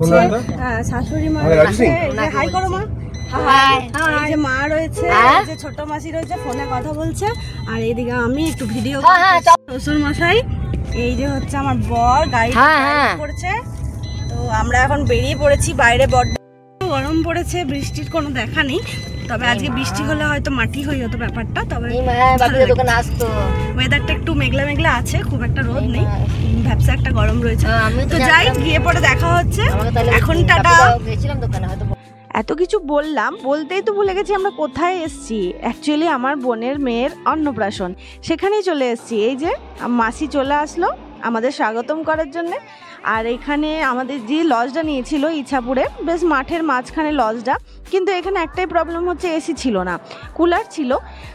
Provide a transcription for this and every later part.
হচ্ছে শাশুড়ি মা রয়েছে, হাই করো মা, এই যে মা রয়েছে, এই যে ছোট মাসি রয়েছে ফোনে কথা বলছে, আর এইদিকে আমি একটু ভিডিও শ্বশুর মশাই, এই যে হচ্ছে আমার বর গাড়ি করছে। তো আমরা এখন বেরিয়ে পড়েছি, বাইরে বড্ড গরম পড়েছে, বৃষ্টির কোনো দেখা নেই, তবে আজকে বৃষ্টি হলে হয়তো মাটি হয়ে হতো ব্যাপারটা, তবে ওয়েদারটা একটু মেঘলা মেঘলা আছে, খুব একটা রোদ নেই, ভ্যাপসা একটা গরম রয়েছে। তো যাই, গিয়ে পরে দেখা হচ্ছে, এখন টাটা। এত কিছু বললাম, বলতেই তো ভুলে গেছি আমরা কোথায় এসছি। অ্যাকচুয়ালি আমার বোনের মেয়ের অন্নপ্রাশন, সেখানেই চলে এসছি। এই যে মাসি চলে আসলো আমাদের স্বাগতম করার জন্যে। আর এখানে আমাদের যে লজটা নিয়েছিল ইছাপুরে, বেশ মাঠের মাঝখানে লজটা, কিন্তু এখানে একটাই প্রবলেম হচ্ছে এসি ছিল না, কুলার ছিল,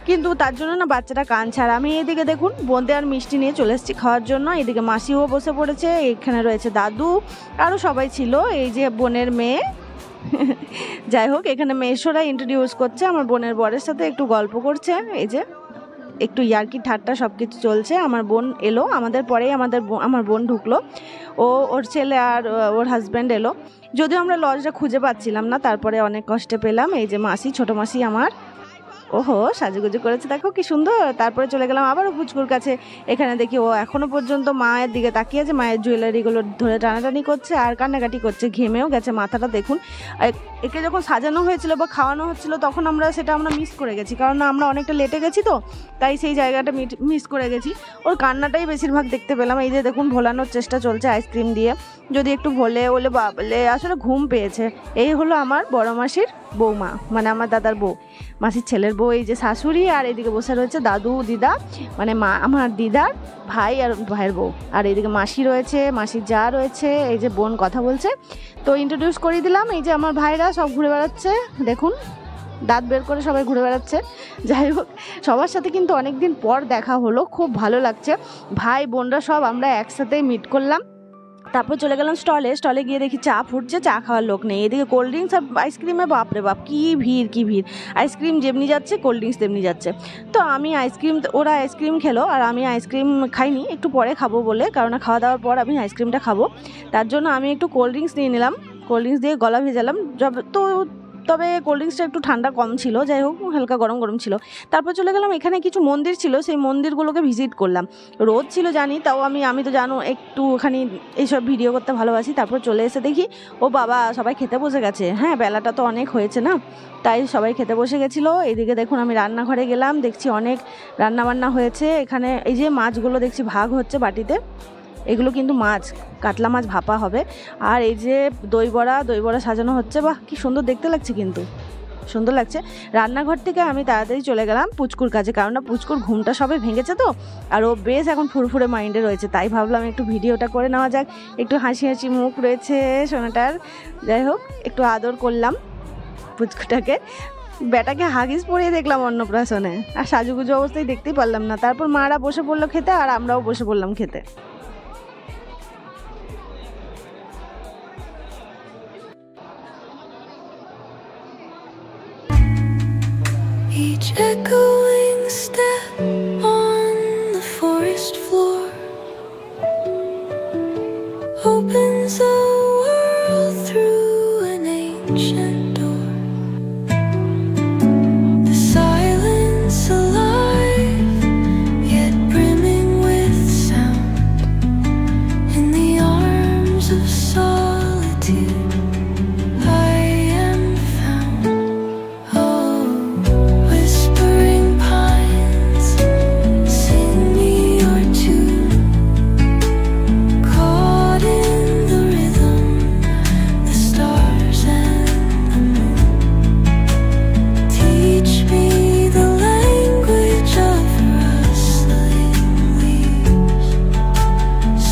কিন্তু তার জন্য না বাচ্চাটা কান ছাড়া। আমি এদিকে দেখুন বোঁদে আর মিষ্টি নিয়ে চলে এসেছি খাওয়ার জন্য। এদিকে মাসিও বসে পড়েছে, এখানে রয়েছে দাদু, আরও সবাই ছিল। এই যে বোনের মেয়ে, যাই হোক এখানে মেয়েসোরা ইন্ট্রোডিউস করছে, আমার বোনের বরের সাথে একটু গল্প করছে, এই যে একটু ইয়ার্কি ঠাট্টা সব কিছু চলছে। আমার বোন এলো আমাদের পরেই, আমার বোন ঢুকলো, ওর ছেলে আর ওর হাজব্যান্ড এলো। যদিও আমরা লজটা খুঁজে পাচ্ছিলাম না, তারপরে অনেক কষ্টে পেলাম। এই যে মাসি, ছোট মাসি আমার, ওহো সাজুগুজু করেছে, দেখো কি সুন্দর। তারপরে চলে গেলাম আবারও পুচকুর কাছে। এখানে দেখি ও এখনো পর্যন্ত মায়ের দিকে তাকিয়ে আছে, মায়ের জুয়েলারিগুলো ধরে টানাটানি করছে আর কান্নাকাটি করছে, ঘেমেও গেছে মাথাটা দেখুন। একে যখন সাজানো হয়েছিল বা খাওয়ানো হচ্ছিল তখন আমরা মিস করে গেছি, কারণ আমরা অনেকটা লেটে গেছি, তো তাই সেই জায়গাটা মিস করে গেছি। ওর কান্নাটাই বেশিরভাগ দেখতে পেলাম। এই যে দেখুন ভোলানোর চেষ্টা চলছে আইসক্রিম দিয়ে, যদি একটু ভোলে বাবলে, আসলে ঘুম পেয়েছে। এই হলো আমার বড় মাসির বৌমা, মানে আমার দাদার বউ, মাসির ছেলের বউ। এই যে শাশুড়ি, আর এদিকে বসে রয়েছে দাদু দিদা, মানে মা আমার দিদার ভাই আর ভাইয়ের বউ, আর এইদিকে মাসি রয়েছে, মাসির যা রয়েছে। এই যে বোন কথা বলছে, তো ইন্ট্রোডিউস করিয়ে দিলাম। এই যে আমার ভাইরা সব ঘুরে বেড়াচ্ছে, দেখুন দাঁত বের করে সবাই ঘুরে বেড়াচ্ছে। যাই হোক সবার সাথে কিন্তু অনেকদিন পর দেখা হলো, খুব ভালো লাগছে। ভাই বোনরা সব আমরা একসাথেই মিট করলাম। তারপর চলে গেলাম স্টলে গিয়ে দেখি চা ফুটছে, চা খাওয়ার লোক নেই। এদিকে কোল্ড ড্রিঙ্কস আর আইসক্রিমে বাপরে বাপ কি ভিড়। আইসক্রিম যেমনি যাচ্ছে কোল্ড ড্রিঙ্কস তেমনি যাচ্ছে। তো আমি ওরা আইসক্রিম খেলো আর আমি আইসক্রিম খাইনি, একটু পরে খাবো বলে, কারণ খাওয়া দাওয়ার পর আমি আইসক্রিমটা খাবো, তার জন্য আমি একটু কোল্ড ড্রিঙ্কস নিয়ে নিলাম। কোল্ড ড্রিঙ্কস দিয়ে গলা ভেজালাম, তবে কোল্ড ড্রিঙ্কসটা একটু ঠান্ডা কম ছিল, যাই হোক হালকা গরম ছিল। তারপর চলে গেলাম, এখানে কিছু মন্দির ছিল, সেই মন্দিরগুলোকে ভিজিট করলাম। রোদ ছিল জানি, তাও আমি তো জানো একটু ওখানে এইসব ভিডিও করতে ভালোবাসি। তারপর চলে এসে দেখি ও বাবা সবাই খেতে বসে গেছে। হ্যাঁ বেলাটা তো অনেক হয়েছে না, তাই সবাই খেতে বসে গেছিলো। এইদিকে দেখুন আমি রান্নাঘরে গেলাম, দেখছি অনেক রান্নাবান্না হয়েছে। এখানে এই যে মাছগুলো দেখছি ভাগ হচ্ছে বাটিতে, এগুলো কিন্তু মাছ, কাতলা মাছ ভাপা হবে। আর এই যে দই বড়া সাজানো হচ্ছে, বাহ কি সুন্দর দেখতে লাগছে, কিন্তু সুন্দর লাগছে। রান্নাঘর থেকে আমি তাড়াতাড়ি চলে গেলাম পুচকুর কাছে, কারণ না পুচকুর ঘুমটা সবে ভেঙেছে, তো আর ও বেশ এখন ফুরফুরে মাইন্ডে রয়েছে, তাই ভাবলাম একটু ভিডিওটা করে নেওয়া যাক। একটু হাসি মুখ রয়েছে সোনাটার, যাই হোক একটু আদর করলাম পুচকুটাকে। বেটাকে হাগিস পরিয়ে দেখলাম অন্নপ্রাশনে, আর সাজুগুজু অবস্থায় দেখতেই পারলাম না। তারপর মারা বসে পড়লো খেতে, আর আমরাও বসে পড়লাম খেতে। Each echoing step on the forest floor opens a world through an ancient door. The silence alive, yet brimming with sound. In the arms of solitude I am found. Oh, whispering pines, sing me your tune. Caught in the rhythm, the stars and the moon. Teach me the language of rustling leaves,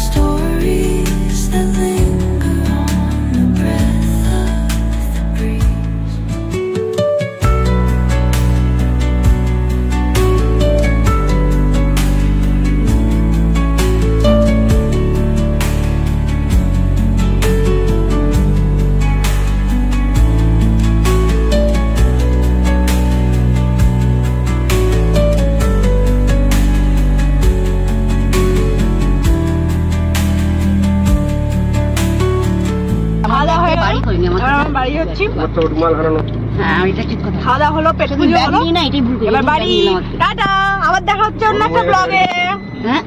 stories that linger on the বাড়ি করিনি আমার বাড়ি হচ্ছে হ্যাঁ এটা ঠিক কথা। খাওয়া দাওয়া হলো, পেট পুজো হলো, না এটাই ভুল করি। এবার বাড়ি। টাটা, আবার দেখা হচ্ছে অন্য একটা ব্লগে। হ্যাঁ